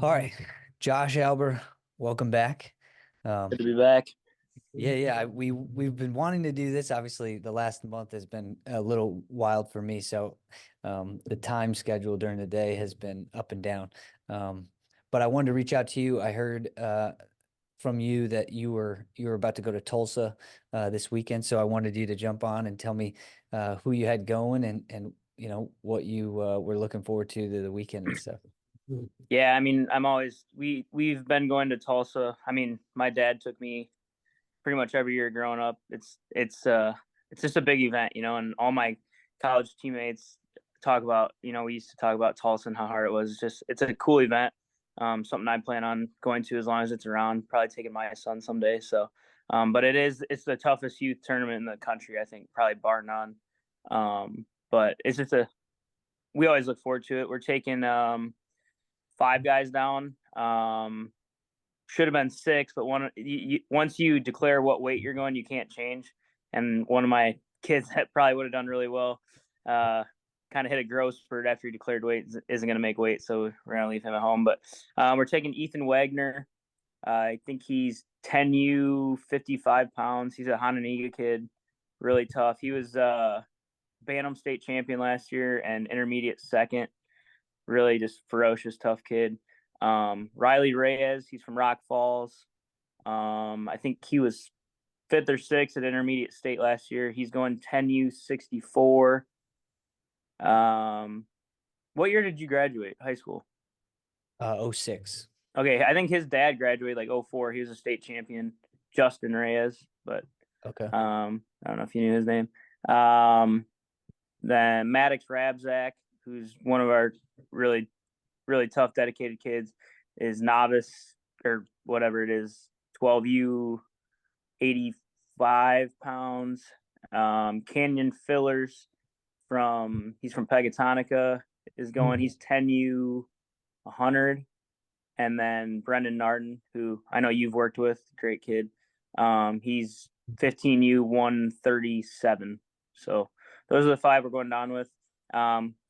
All right, Josh Alber, welcome back. Good Um, to be back. we've been wanting to do this. Obviously, the last month has been a little wild for me, so the time schedule during the day has been up and down. But I wanted to reach out to you. I heard from you that you were about to go to Tulsa this weekend, so I wanted you to jump on and tell me who you had going and what you were looking forward to the weekend and stuff. Yeah, I mean, we've been going to Tulsa. I mean, my dad took me pretty much every year growing up. It's just a big event, and all my college teammates talk about, we used to talk about Tulsa and how hard it was. It's a cool event. Something I plan on going to as long as it's around, probably taking my son someday. So, but it's the toughest youth tournament in the country, I think, probably bar none. But we always look forward to it. We're taking, five guys down. Should have been six, but once you declare what weight you're going, you can't change. And one of my kids that probably would have done really well, kind of hit a growth spurt after he declared weight, isn't going to make weight, so we're going to leave him at home. But we're taking Ethan Wagner. I think he's 10U, 55 pounds. He's a Hananiga kid, really tough. He was Bantam state champion last year and intermediate second. Really just ferocious, tough kid. Riley Reyes, he's from Rock Falls. I think he was fifth or sixth at intermediate state last year. He's going 10U 64. Um, what year did you graduate high school? '06. Okay, I think his dad graduated like '04. He was a state champion, Justin Reyes, but Okay. I don't know if you knew his name. Um, then Maddox Rabzak, who's one of our really really tough, dedicated kids, is novice or whatever it is, 12U, 85 pounds. Canyon Fillers he's from Pegatonica, is going, he's 10U, 100. And then Brendan Narden, who I know you've worked with, great kid. He's 15U, 137. So those are the five we're going down with.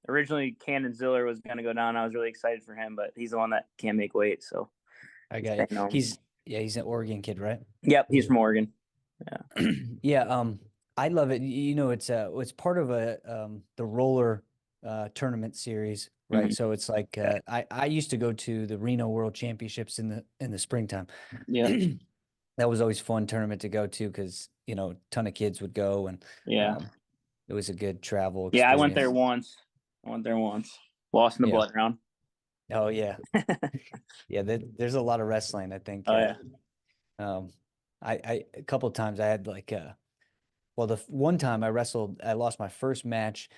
Originally, Cannon Ziller was going to go down. I was really excited for him, but he's the one that can't make weight. So I he's got you. staying home. He's an Oregon kid, right? Yep, he's from Oregon. Yeah. Yeah, I love it. It's part of the roller tournament series, right? Mm-hmm. So it's like I used to go to the Reno World Championships in the springtime. Yeah. That was always fun tournament to go to because, a ton of kids would go and Yeah. it was a good travel Yeah. I went there experience. once. I went there once. Lost in the Yeah. blood round. Oh yeah. Yeah, there's a lot of wrestling, I think. Oh yeah. Um I a couple of times I had like well, one time I lost my first match,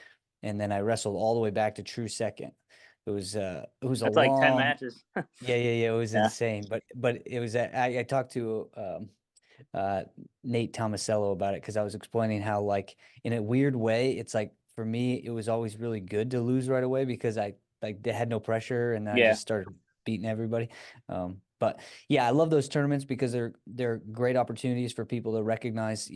and then I wrestled all the way back to true second. It was a That's like 10 long, matches. yeah. It was Yeah. insane, but it was I talked to uh Nate Tomasello about it because I was explaining how like in a weird way, it's like for me it was always really good to lose right away because I like they had no pressure and I Yeah. just started beating everybody. But yeah, I love those tournaments because they're great opportunities for people to recognize,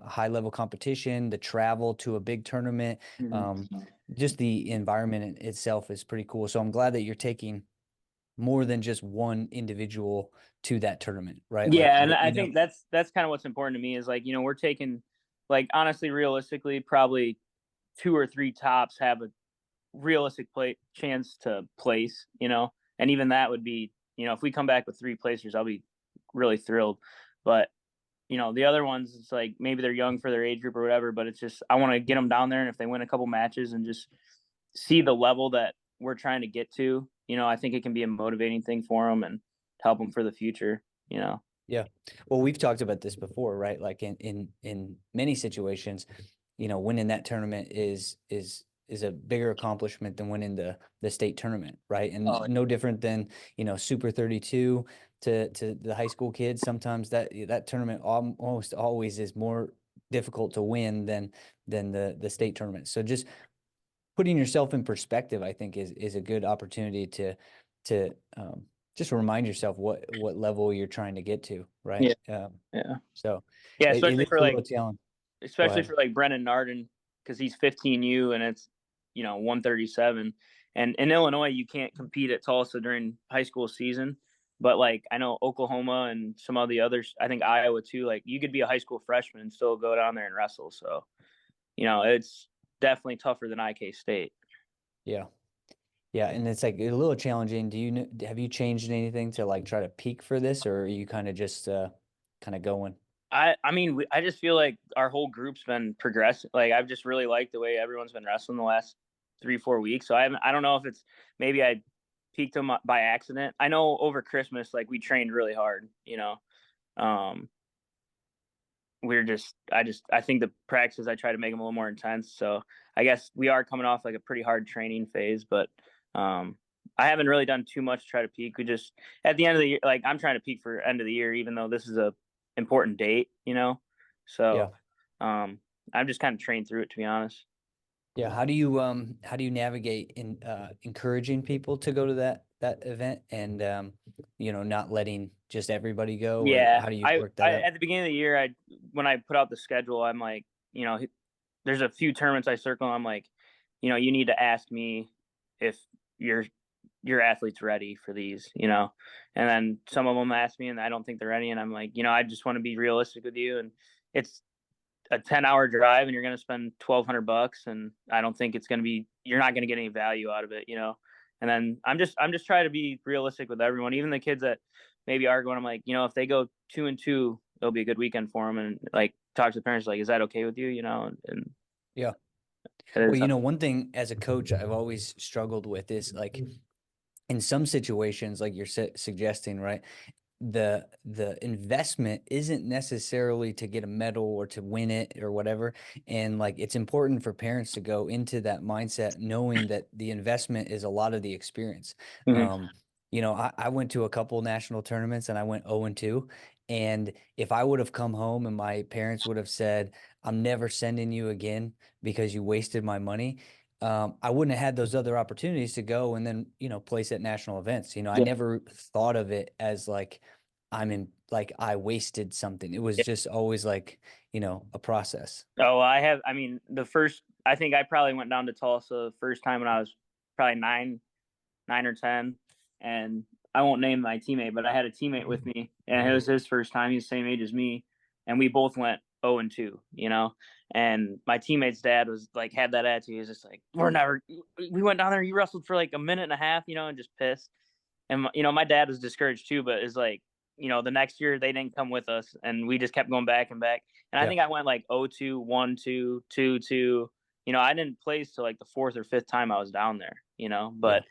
high level competition, the travel to a big tournament. Um, Mm-hmm. just the environment itself is pretty cool. So I'm glad that you're taking more than just one individual to that tournament, right? Like Yeah, and that, I think that's kind of what's important to me is like, we're taking, like, honestly, realistically, probably two or three tops have a realistic chance to place, and even that would be, if we come back with three placers, I'll be really thrilled. But the other ones, it's like maybe they're young for their age group or whatever, but it's just I want to get them down there, and if they win a couple matches and just see the level that we're trying to get to, I think it can be a motivating thing for them and help them for the future. Yeah. Well, we've talked about this before, right? Like in many situations, winning that tournament is a bigger accomplishment than winning the state tournament, right? And Oh, no different than, Super 32 to the high school kids. Sometimes that tournament almost always is more difficult to win than the state tournament. So just putting yourself in perspective, I think is a good opportunity to just remind yourself what level you're trying to get to, right? yeah, yeah, So yeah. it is a little challenge. Go Especially ahead. for like Brennan Narden, because he's 15U and it's 137. And in Illinois, you can't compete at Tulsa during high school season. But like I know Oklahoma and some of the others, I think Iowa too. Like you could be a high school freshman and still go down there and wrestle. So it's definitely tougher than IK State. Yeah. Yeah, and it's like a little challenging. Have you changed anything to like try to peak for this, or are you kind of just kind of going? I mean, I just feel like our whole group's been progressing. Like I've just really liked the way everyone's been wrestling the last 3 4 weeks. So I don't know if it's maybe I peaked them by accident. I know over Christmas like we trained really hard. Um, I think the practices I try to make them a little more intense. So I guess we are coming off like a pretty hard training phase, but um, I haven't really done too much to try to peak. We just at the end of the year, like I'm trying to peak for end of the year, even though this is a important date. So Yeah. I'm just kind of trained through it, to be honest. Yeah, how do you navigate in encouraging people to go to that event and not letting just everybody go, or Yeah, how do you I, work that I out? at the beginning of the year, I when I put out the schedule, I'm like, there's a few tournaments I circle. I'm like, you need to ask me if your your athlete's ready for these. And then some of them ask me, and I don't think they're ready, and I'm like, I just want to be realistic with you, and it's a 10-hour drive, and you're going to spend $1,200, and I don't think it's going to be. You're not going to get any value out of it. And then I'm just trying to be realistic with everyone, even the kids that maybe are going. I'm like, if they go 2-2, it'll be a good weekend for them, and like talk to the parents, like, is that okay with you? And Yeah. it Well, is. one thing as a coach I've always struggled with is like in some situations, like you're suggesting, right? The investment isn't necessarily to get a medal or to win it or whatever. And like it's important for parents to go into that mindset knowing that the investment is a lot of the experience. Mhm. Um, I went to a couple national tournaments and I went 0 and 2. And if I would have come home and my parents would have said, I'm never sending you again because you wasted my money, I wouldn't have had those other opportunities to go and then, place at national events. I Yeah. never thought of it as like like I wasted something. It was just always like, a process. Oh, I have. I mean, I think I probably went down to Tulsa the first time when I was probably 9 or 10, and I won't name my teammate, but I had a teammate with me, and it was his first time. He's the same age as me, and we both went 0-2. And my teammate's dad was like had that attitude. He was just like, "We're never." We went down there. He wrestled for like a minute and a half, and just pissed. And my dad was discouraged too, but it's like the next year they didn't come with us, and we just kept going back and back. And I Yeah. think I went like 0-2, 1-2, 2-2. I didn't place till like the fourth or fifth time I was down there. Yeah. But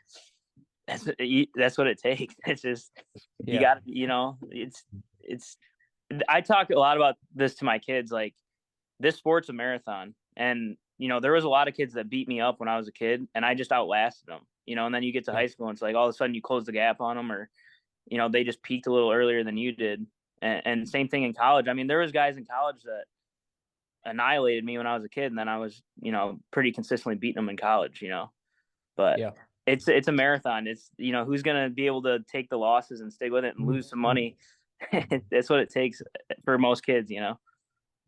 that's what it takes. It's just you Yeah. got it's. I talk a lot about this to my kids. Like this sport's a marathon, and there was a lot of kids that beat me up when I was a kid, and I just outlasted them. And then you get to Yeah. high school, and it's like all of a sudden you close the gap on them, or they just peaked a little earlier than you did. And same thing in college. I mean, there was guys in college that annihilated me when I was a kid, and then I was pretty consistently beating them in college. But Yeah. it's a marathon. It's who's gonna be able to take the losses and stick with it and lose some money. That's what it takes for most kids.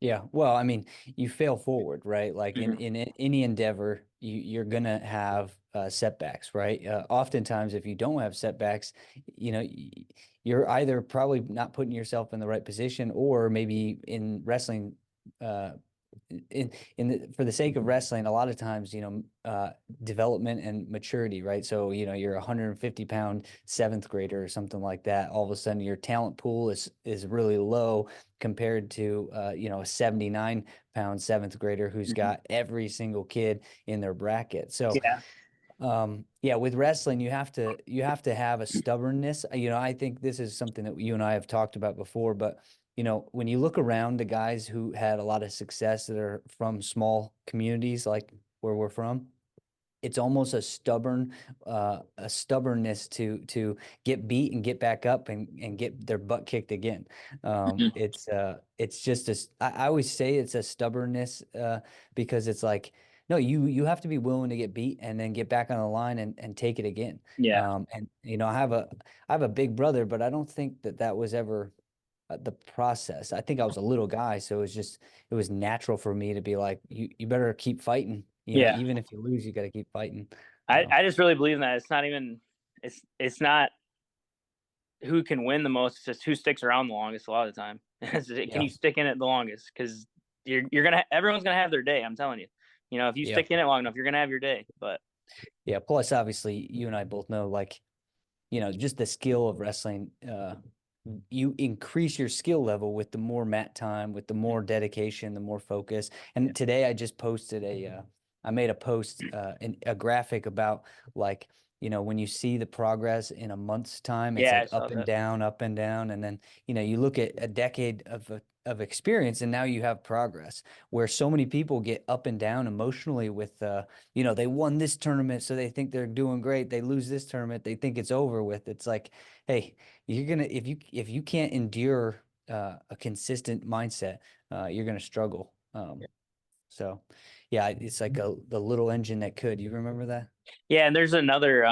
Yeah. Well, I mean, you fail forward, right? Like in, Mm-hmm. in any endeavor, you're gonna have setbacks, right? Oftentimes, if you don't have setbacks, you're either probably not putting yourself in the right position, or maybe in wrestling, uh, for the sake of wrestling, a lot of times, development and maturity, right? So, you're a 150 pound seventh grader or something like that. All of a sudden, your talent pool is really low compared to a 79 pound seventh grader who's Mm-hmm. got every single kid in their bracket. So Yeah. yeah, with wrestling, you have to have a stubbornness. I think this is something that you and I have talked about before, but when you look around the guys who had a lot of success that are from small communities like where we're from, it's almost a stubbornness to get beat and get back up and get their butt kicked again. It's just I always say it's a stubbornness because it's like, no, you have to be willing to get beat and then get back on the line and take it again. Yeah. And I have a big brother, but I don't think that was ever the process. I think I was a little guy, so it was natural for me to be like, you better keep fighting. Yeah. Even if you lose, you got to keep fighting. So I just really believe in that. It's not even it's not who can win the most. It's just who sticks around the longest. A lot of the time, can yeah, you stick in it the longest? Because you're gonna everyone's gonna have their day. I'm telling you. You know, if you yeah, stick in it long enough, you're gonna have your day. But yeah. Plus, obviously, you and I both know, like, just the skill of wrestling. You increase your skill level with the more mat time, with the more dedication, the more focus. yeah, And today I just posted I made a post, a graphic about, like, when you see the progress in a month's time, it's yeah, like I saw that. up and down. And then, you look at a decade of experience and now you have progress, where so many people get up and down emotionally with, they won this tournament, so they think they're doing great. They lose this tournament, they think it's over with. It's like, hey, you're gonna if you can't endure a consistent mindset, you're gonna struggle. So yeah, it's like the little engine that could. You remember that? Yeah, and there's another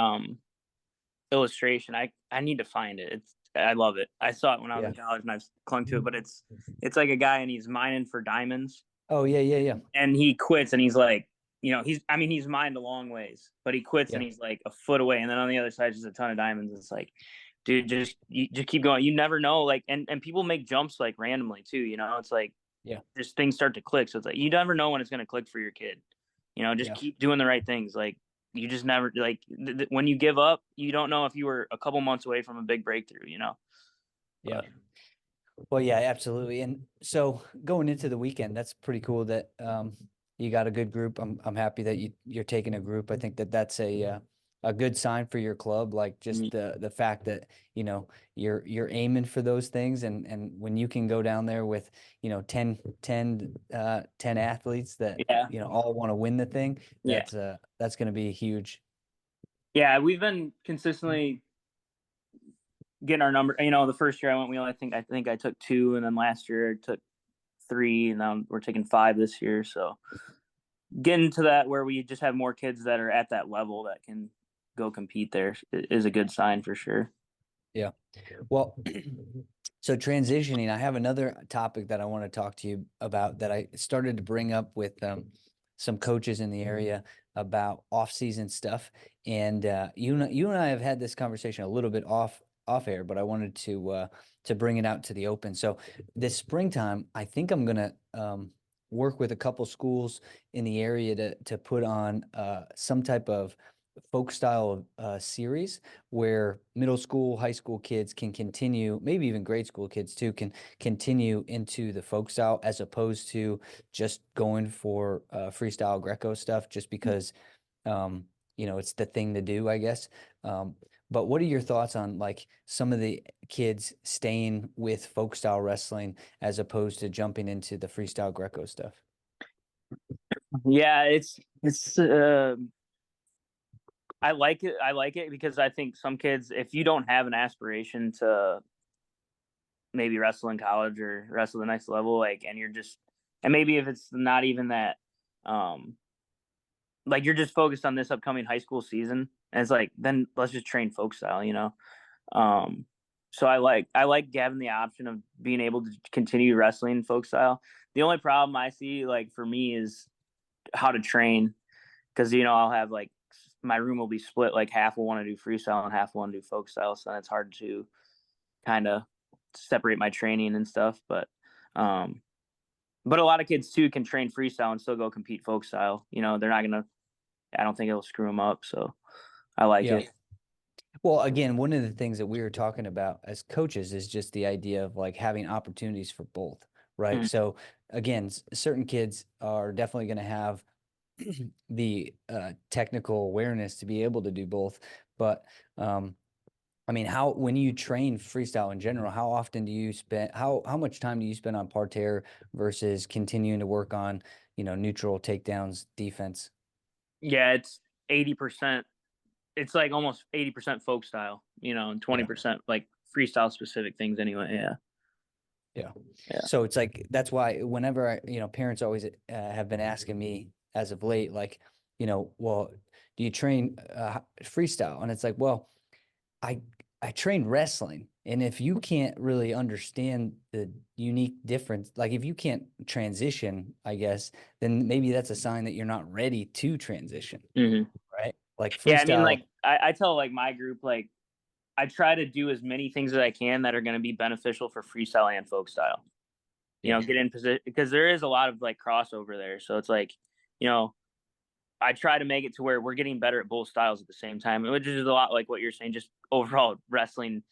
illustration. I need to find it. It's I love it. I saw it when I was Yeah. in college and I've clung to it. But it's like a guy and he's mining for diamonds Oh yeah, yeah, yeah, and he quits and he's like, you know, he's mined a long ways, but he quits and yeah, he's like a foot away, and then on the other side is just a ton of diamonds. It's like, dude, just keep going. You never know. Like, and people make jumps like randomly too. You know, it's like yeah, just things start to click. So it's like you never know when it's gonna click for your kid. You know, just yeah, keep doing the right things. Like you just never like when you give up, you don't know if you were a couple months away from a big breakthrough. You know, yeah. but Well, yeah, absolutely. And so going into the weekend, that's pretty cool that you got a good group. I'm happy that you're taking a group. I think that that's a good sign for your club, like just the fact that, you're aiming for those things, and when you can go down there with, 10 athletes that, yeah, all want to win the thing, yeah, that's going to be huge. yeah. We've been consistently getting our number. You know, the first year I went, I think I took two, and then last year I took three, and now we're taking five this year. So getting to that where we just have more kids that are at that level that can go compete there is a good sign for sure. Yeah. Well, so transitioning, I have another topic that I want to talk to you about that I started to bring up with some coaches in the area about off-season stuff. And you and I have had this conversation a little bit off air, but I wanted to bring it out to the open. So this springtime, I think I'm gonna work with a couple schools in the area to put on some type of folk style series where middle school, high school kids can continue, maybe even grade school kids too, can continue into the folk style, as opposed to just going for freestyle Greco stuff, just because it's the thing to do, I guess. But what are your thoughts on, like, some of the kids staying with folk style wrestling as opposed to jumping into the freestyle Greco stuff? Yeah, it's I like it. I like it because I think some kids, if you don't have an aspiration to maybe wrestle in college or wrestle the next level, like, and you're just, and maybe if it's not even that, um, like you're just focused on this upcoming high school season, and it's like, then let's just train folk style, you know. Um, so I like having the option of being able to continue wrestling folk style. The only problem I see, like for me, is how to train, because you know I'll have like my room will be split, like half will want to do freestyle and half will want to do folk style, so it's hard to kind of separate my training and stuff. Um, but a lot of kids too can train freestyle and still go compete folk style. You know, they're not gonna. I don't think it'll screw them up. So I like Yeah. it. Well, again, one of the things that we were talking about as coaches is just the idea of, like, having opportunities for both, right? Mm. So again, certain kids are definitely going to have the technical awareness to be able to do both. But I mean, when you train freestyle in general, how often do you spend, how much time do you spend on parterre versus continuing to work on, neutral takedowns, defense? Yeah, it's 80%. It's like almost 80% folk style, you know, and Yeah. 20% like freestyle specific things. Anyway, yeah, Yeah. yeah, So it's like, that's why whenever parents always have been asking me as of late, like, well, do you train freestyle? And it's like, well, I I train wrestling, and if you can't really understand the unique difference, like if you can't transition, I guess, then maybe that's a sign that you're not ready to transition, hmm right? Like Yeah, I mean, freestyle. like I tell like my group, like I try to do as many things as I can that are going to be beneficial for freestyle and folk style. You Yeah. know, get in position because there is a lot of like crossover there. So it's like, you know, I try to make it to where we're getting better at both styles at the same time, which is a lot like what you're saying, just overall wrestling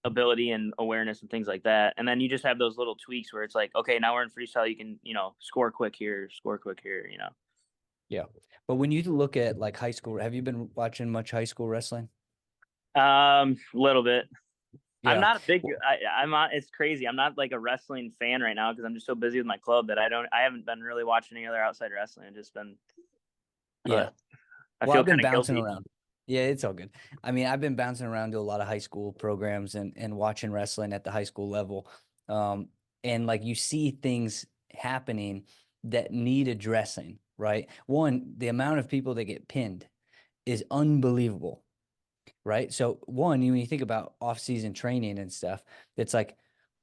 ability and awareness and things like that. And then you just have those little tweaks where it's like, okay, now we're in freestyle, you can, you know, score quick here, score quick here, you know. Yeah. But when you look at like high school, have you been watching much high school wrestling? A little bit. I'm Yeah. not a big. Well, I'm not. It's crazy. I'm not like a wrestling fan right now because I'm just so busy with my club that I don't. I haven't been really watching any other outside wrestling. I've just been, yeah. but I Well, feel I've been kind of bouncing guilty. around. Yeah, it's all good. I mean, I've been bouncing around to a lot of high school programs and watching wrestling at the high school level. Um, and like you see things happening that need addressing, right? One, the amount of people that get pinned is unbelievable, right? So one, when you think about off-season training and stuff, it's like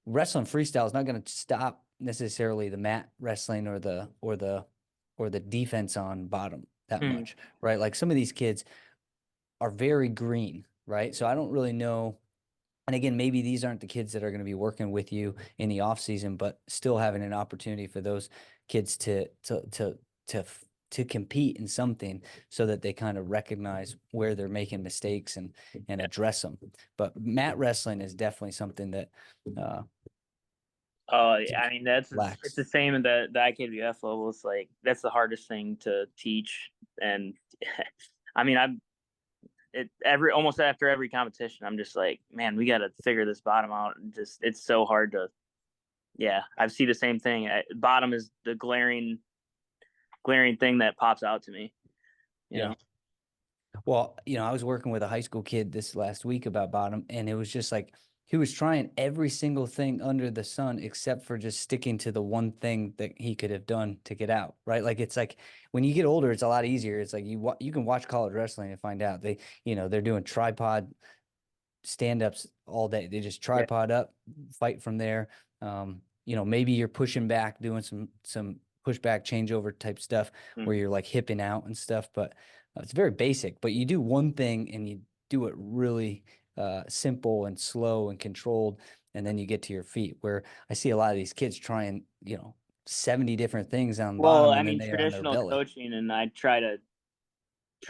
wrestling freestyle is not going to stop necessarily the mat wrestling or the defense on bottom that Mm. much, right? Like some of these kids are very green, right? So I don't really know. And again, maybe these aren't the kids that are going to be working with you in the off season, but still having an opportunity for those kids to to compete in something so that they kind of recognize where they're making mistakes and address them. But mat wrestling is definitely something that uh, Oh, I mean it's lacks. the same in the IKWF level. It's like that's the hardest thing to teach, and I mean I'm it every almost after every competition. I'm just like, man, we got to figure this bottom out. And just it's so hard to. Yeah, I see the same thing. Bottom is the glaring thing that pops out to me. You Yeah. know. Well, I was working with a high school kid this last week about bottom, and it was just like he was trying every single thing under the sun except for just sticking to the one thing that he could have done to get out, right? Like it's like when you get older, it's a lot easier. It's like you can watch college wrestling and find out they're doing tripod stand-ups all day. They just Yeah. tripod up, fight from there. Maybe you're pushing back, doing some pushback changeover type stuff where Mm. you're like hipping out and stuff, but it's very basic. But you do one thing and you do it really simple and slow and controlled, and then you get to your feet. Where I see a lot of these kids trying, 70 different things on Well, bottom, I and then mean, they are on their traditional belly. coaching, and I try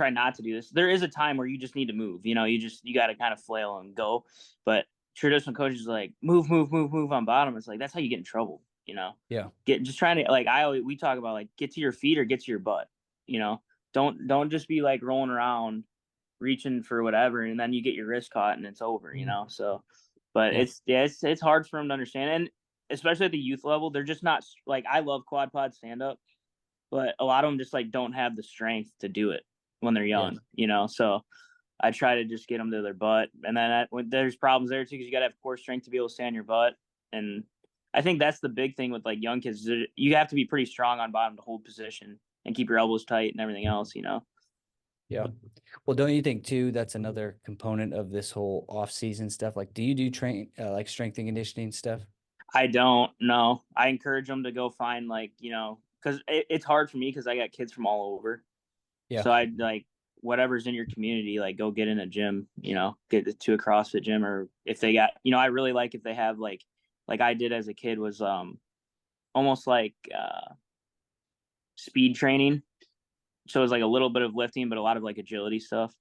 not to do this. There is a time where you just need to move. You know, you got to kind of flail and go. But traditional coaches are like move, move, move, move on bottom. It's like that's how you get in trouble. You know, Yeah, get just trying to like I always we talk about like get to your feet or get to your butt. You know, don't just be like rolling around reaching for whatever, and then you get your wrist caught and it's over. You know, so. But yeah, it's hard for them to understand, and especially at the youth level, they're just not like I love quad pod stand up, but a lot of them just like don't have the strength to do it when they're yeah, young, you know. So I try to just get them to their butt, and then when there's problems there too because you got to have core strength to be able to stay on your butt, and I think that's the big thing with like young kids. You have to be pretty strong on bottom to hold position and keep your elbows tight and everything else, you know. yeah. Well, don't you think too that's another component of this whole off-season stuff? Like, do you do train like strength and conditioning stuff? I don't know. I encourage them to go find like because it's hard for me because I got kids from all over. Yeah, So I'd like whatever's in your community, like go get in a gym, get to a CrossFit gym, or if they got, I really like if they have like I did as a kid was almost like speed training. So it was like a little bit of lifting, but a lot of like agility stuff.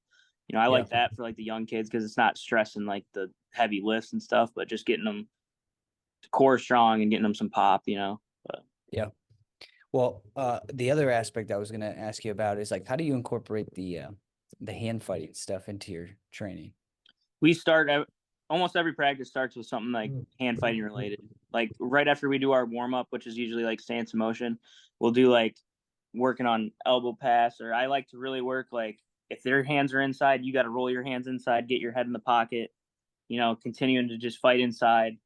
I yeah, like that for like the young kids because it's not stressing like the heavy lifts and stuff, but just getting them core strong and getting them some pop, But yeah. Well, the other aspect I was gonna ask you about is like, how do you incorporate the hand fighting stuff into your training? we start almost every practice starts with something like hand fighting related. Like right after we do our warm up, which is usually like stance and motion, we'll do like working on elbow pass, or I like to really work like if their hands are inside, you got to roll your hands inside, get your head in the pocket, continuing to just fight inside.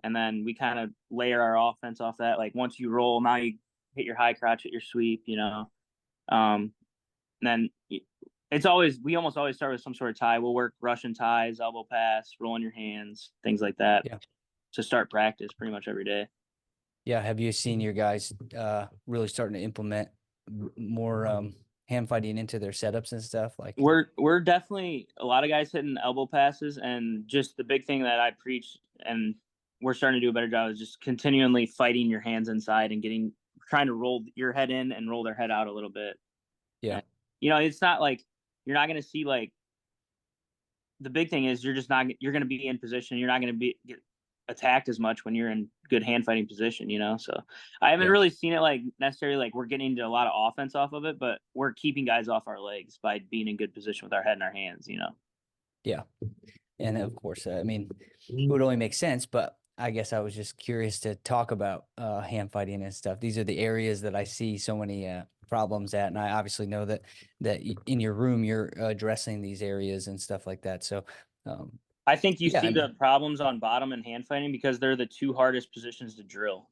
And then we kind of layer our offense off that. Like once you roll, now you hit your high crotch, hit your sweep. Um, and then we almost always start with some sort of tie. We'll work Russian ties, elbow pass, rolling your hands, things like that Yeah, to start practice pretty much every day. yeah. Have you seen your guys really starting to implement more? hand fighting into their setups and stuff? Like, We're definitely a lot of guys hitting elbow passes, and just the big thing that I preach, and we're starting to do a better job, is just continually fighting your hands inside and trying to roll your head in and roll their head out a little bit. yeah, And it's not like you're not going to see like the big thing is you're going to be in position. You're not going to get attacked as much when you're in good hand fighting position, So I haven't yeah, really seen it like necessarily like we're getting into a lot of offense off of it, but we're keeping guys off our legs by being in good position with our head and our hands. yeah. And of course, I mean, it would only make sense, but I guess I was just curious to talk about hand fighting and stuff. These are the areas that I see so many problems at, and I obviously know that in your room you're addressing these areas and stuff like that. So, um, I think you yeah, I see mean, the problems on bottom and hand fighting because they're the two hardest positions to drill.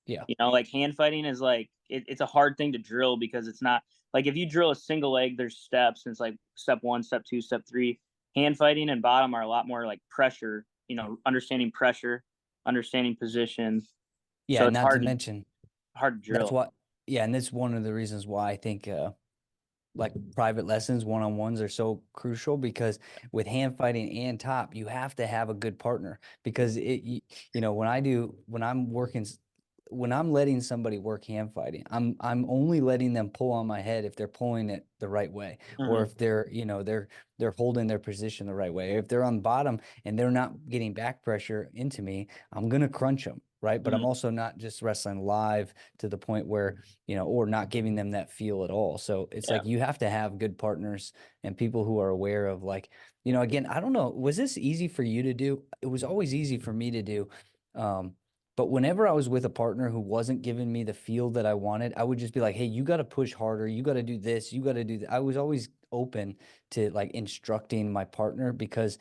yeah, Like hand fighting is like it's a hard thing to drill because it's not like if you drill a single leg, there's steps, and it's like step one, step two, step three. Hand fighting and bottom are a lot more like pressure, understanding pressure, understanding position. yeah. So it's Not to mention hard to that's drill. what, yeah, and that's one of the reasons why I think like private lessons, one-on-ones are so crucial because with hand fighting and top, you have to have a good partner because when I'm letting somebody work hand fighting, I'm only letting them pull on my head if they're pulling it the right way, or Mm-hmm. if they're holding their position the right way. If they're on bottom and they're not getting back pressure into me, I'm gonna crunch them, right? But I'm Mm-hmm. also not just wrestling live to the point where, or not giving them that feel at all. So it's Yeah. like you have to have good partners and people who are aware of, like, again, I don't know, was this easy for you to do? It was always easy for me to do. Um, but whenever I was with a partner who wasn't giving me the feel that I wanted, I would just be like, hey, you got to push harder. You got to do this. You got to do that. I was always open to like instructing my partner because,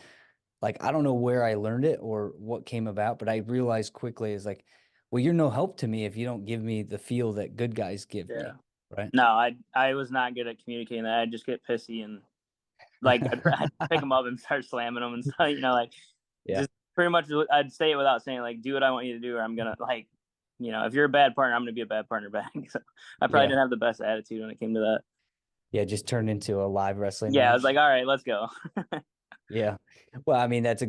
like, I don't know where I learned it or what came about, but I realized quickly is like, well, you're no help to me if you don't give me the feel that good guys give Yeah. me. Right. No, I was not good at communicating that. I'd just get pissy and like I'd pick them up and start slamming them and stuff. Like Yeah. just pretty much I'd say it without saying like do what I want you to do or I'm gonna like if you're a bad partner I'm gonna be a bad partner back. So I probably Yeah. didn't have the best attitude when it came to that. Yeah. Just turned into a live wrestling Yeah, I was like, match. all right, let's go. Yeah. Well, I mean, that's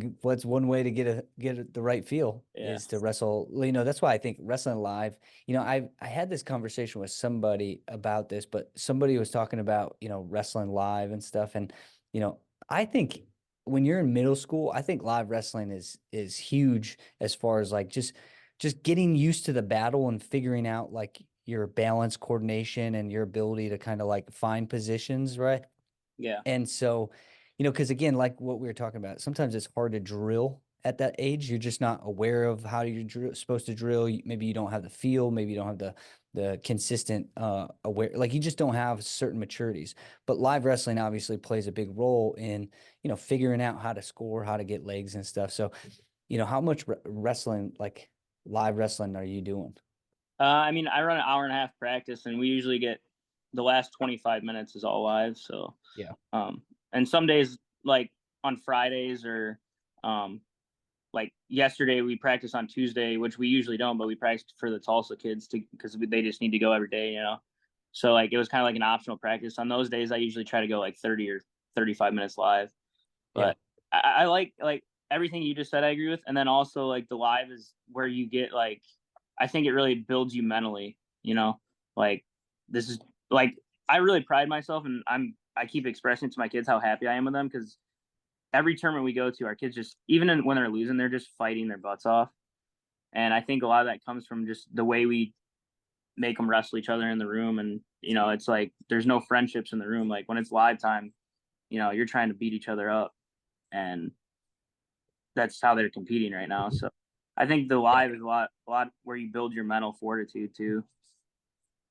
one way to get the right feel Yeah. is to wrestle. That's why I think wrestling live, I had this conversation with somebody about this, but somebody was talking about, wrestling live and stuff. And, I think when you're in middle school, I think live wrestling is huge as far as like just getting used to the battle and figuring out like your balance, coordination, and your ability to kind of like find positions, right? Yeah. And so, because again, like what we were talking about, sometimes it's hard to drill at that age. You're just not aware of how you're supposed to drill. Maybe you don't have the feel. Maybe you don't have the consistent aware. Like you just don't have certain maturities. But live wrestling obviously plays a big role in figuring out how to score, how to get legs and stuff. So, how much wrestling, like live wrestling, are you doing? I mean, I run an hour and a half practice, and we usually get the last 25 minutes is all live. So, Yeah. um, and some days, like on Fridays or, um, like yesterday, we practiced on Tuesday, which we usually don't, but we practiced for the Tulsa kids because they just need to go every day. So like it was kind of like an optional practice. On those days, I usually try to go like 30 or 35 minutes live. Yeah. But I like everything you just said. I agree with, and then also like the live is where you get like I think it really builds you mentally. Like this is like I really pride myself, and I keep expressing to my kids how happy I am with them because every tournament we go to, our kids just when they're losing, they're just fighting their butts off, and I think a lot of that comes from just the way we make them wrestle each other in the room, and it's like there's no friendships in the room. Like when it's live time, you're trying to beat each other up, and that's how they're competing right now. So I think the Yeah. live is a lot where you build your mental fortitude too.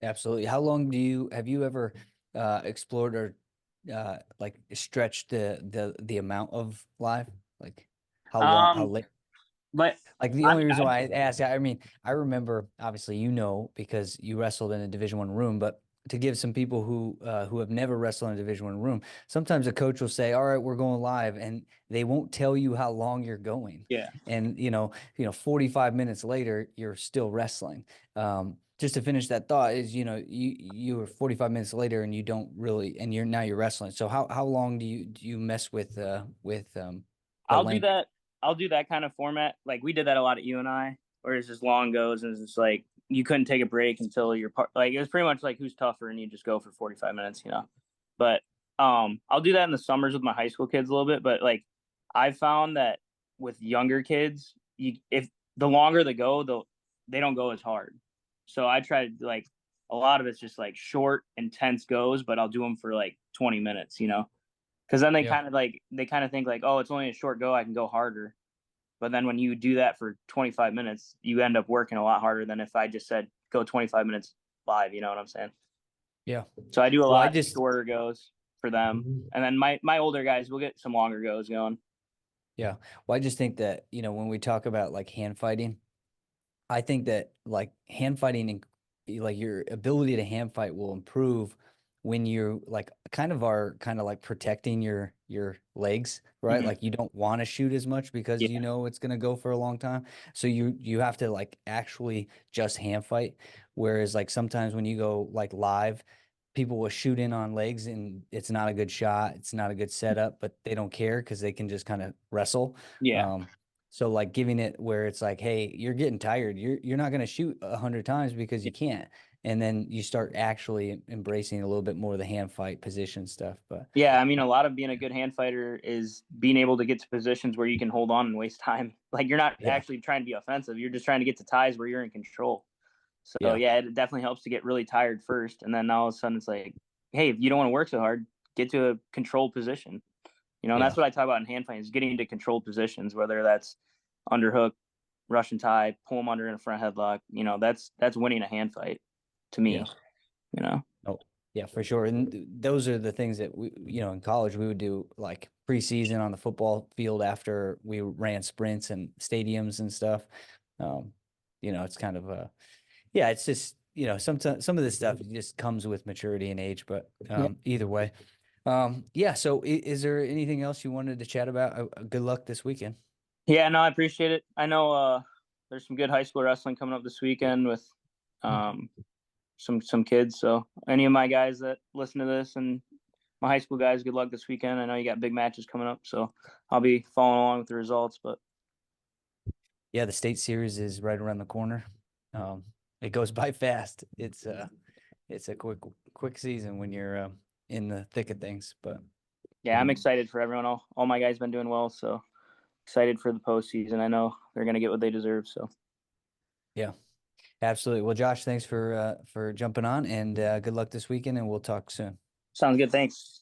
Absolutely. How long have you ever explored or like stretched the amount of live? Like how Um, late? but Like the I only mean, reason why I ask, I mean, I remember obviously because you wrestled in a Division 1 room, but to give some people who have never wrestled in a Division 1 room, sometimes a coach will say, "All right, we're going live," and they won't tell you how long you're going. yeah, And 45 minutes later, you're still wrestling. just to finish that thought is, you were 45 minutes later and you don't really, and you're wrestling. So how long do you mess with the I'll do length? that. I'll do that kind of format. Like we did that a lot at you and I, where it's just long goes and it's just like you couldn't take a break until your part. Like it was pretty much like who's tougher, and you just go for 45 minutes, you know. But I'll do that in the summers with my high school kids a little bit. But like I've found that with younger kids, if the longer they go, they don't go as hard. So I try to like a lot of it's just like short, intense goes, but I'll do them for like 20 minutes, you know, because then Yeah. they kind of think like, oh, it's only a short go, I can go harder. But then when you do that for 25 minutes, you end up working a lot harder than if I just said go 25 minutes live. You know what I'm saying? Yeah. So I do a Well, I lot just shorter goes for them, and then my older guys will get some longer goes going. yeah. Well, I just think that, when we talk about like hand fighting, I think that like hand fighting and like your ability to hand fight will improve when you like kind of like protecting your legs, right? Mm-hmm. Like you don't want to shoot as much because Yeah, it's going to go for a long time. So you have to like actually just hand fight. Whereas like sometimes when you go like live, people will shoot in on legs and it's not a good shot, it's not a good setup, but they don't care because they can just kind of wrestle. yeah, Um, so like giving it where it's like, hey, you're getting tired. You're not going to shoot 100 times because yeah. you can't. And then you start actually embracing a little bit more of the hand fight position stuff. But Yeah, I mean, a lot of being a good hand fighter is being able to get to positions where you can hold on and waste time. Like you're not yeah, actually trying to be offensive; you're just trying to get to ties where you're in control. So yeah, yeah, it definitely helps to get really tired first, and then all of a sudden it's like, hey, if you don't want to work so hard, get to a controlled position. You know, and yeah, that's what I talk about in hand fighting is getting into controlled positions, whether that's underhook, Russian tie, pull them under in a front headlock. You know, that's winning a hand fight to me. yeah. You know, Oh, yeah, for sure. And those are the things that in college we would do like preseason on the football field after we ran sprints and stadiums and stuff. Um, it's kind of yeah, it's just, sometimes some of this stuff just comes with maturity and age, but yeah, either way. Yeah, so is there anything else you wanted to chat about? Good luck this weekend. yeah. No, I appreciate it. I know there's some good high school wrestling coming up this weekend with um, some kids. So any of my guys that listen to this and my high school guys, good luck this weekend. I know you got big matches coming up, so I'll be following along with the results. But Yeah, the state series is right around the corner. Um, it goes by fast. It's a quick season when you're in the thick of things. But yeah, I'm excited for everyone. All my guys been doing well, so excited for the postseason. I know they're gonna get what they deserve. So yeah, absolutely. Well, Josh, thanks for jumping on, and good luck this weekend, and we'll talk soon. sounds good. Thanks.